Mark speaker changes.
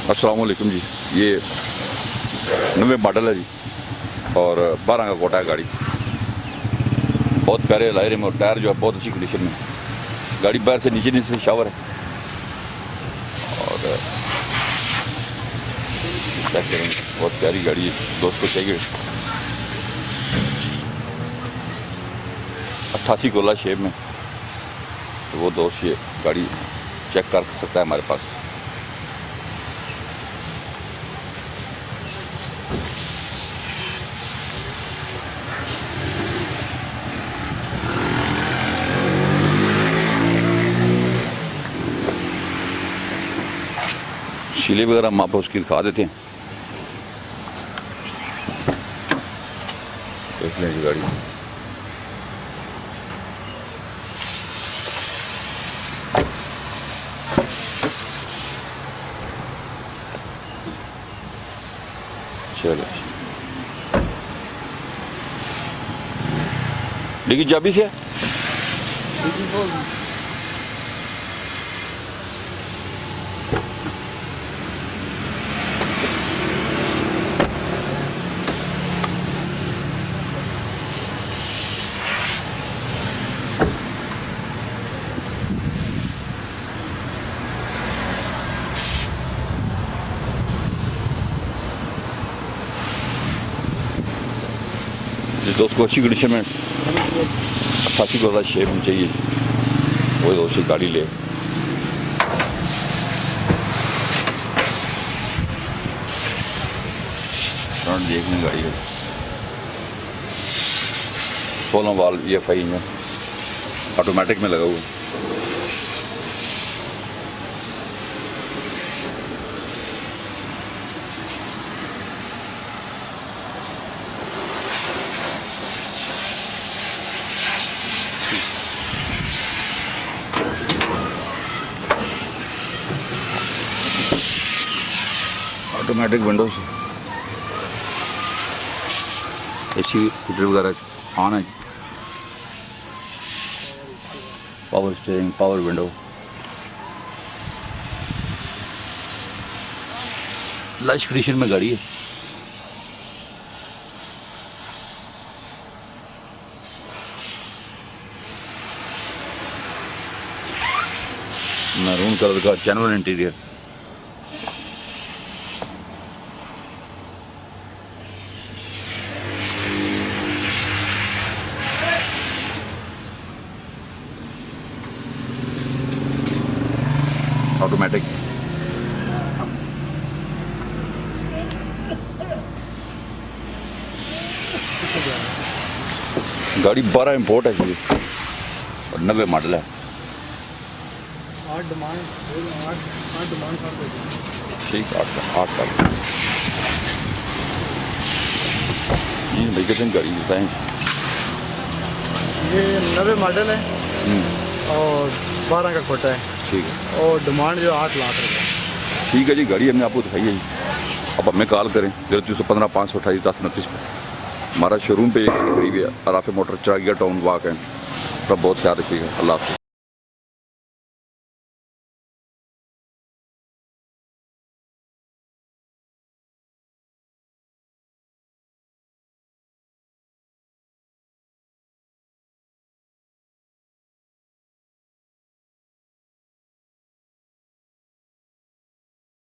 Speaker 1: अस्सलाम वालेकुम जी। ये नवे मॉडल है जी और 12 का कोटा है गाड़ी। बहुत प्यारे लायरे में और टायर जो है बहुत अच्छी कंडीशन में। गाड़ी बाहर से नीचे नीचे शावर है और क्या करेंगे, बहुत प्यारी गाड़ी है। दोस्त को चाहिए 88 कोला शेप में, तो वो दोस्त ये गाड़ी चेक कर सकता है हमारे पास। शीले वगैरह हम आपको उसकी दिखा देते हैं। देख लें जी गाड़ी। चलो डिग्गी चाबी से दोस्त को अच्छी कंडीशन में 88 कोला शेप में चाहिए, वही दोस्त की गाड़ी ले। फ्रंट देखने गाड़ी है 16 वाल EFI इंजन ऑटोमेटिक में लगा हुआ है। ऑटोमेटिक विंडोज, AC हीटर वगैरह ऑन है। Power steering, power window, lush condition में गाड़ी है। मैरून कलर का जेन्युइन इंटीरियर। ऑटोमेटिक गाड़ी 12 इंपोर्ट है जी और 90 मॉडल है।
Speaker 2: 8 डिमांड
Speaker 1: ठीक 8 का जी भाई कितने गाड़ी बताएं।
Speaker 2: ये 90 मॉडल है और 12 का कोटा है।
Speaker 1: ठीक है
Speaker 2: और डिमांड जो 8 लाख रुपये।
Speaker 1: ठीक है जी, गाड़ी हमने आपको दिखाई है जी। अब हमें कॉल करें 0315 528 1029 पर। हमारा शोरूम पे करीब है, अराफे मोटर चरागिया टाउन वाक है। तब बहुत ख्याल रखिएगा। अल्लाह हाफ़िज़।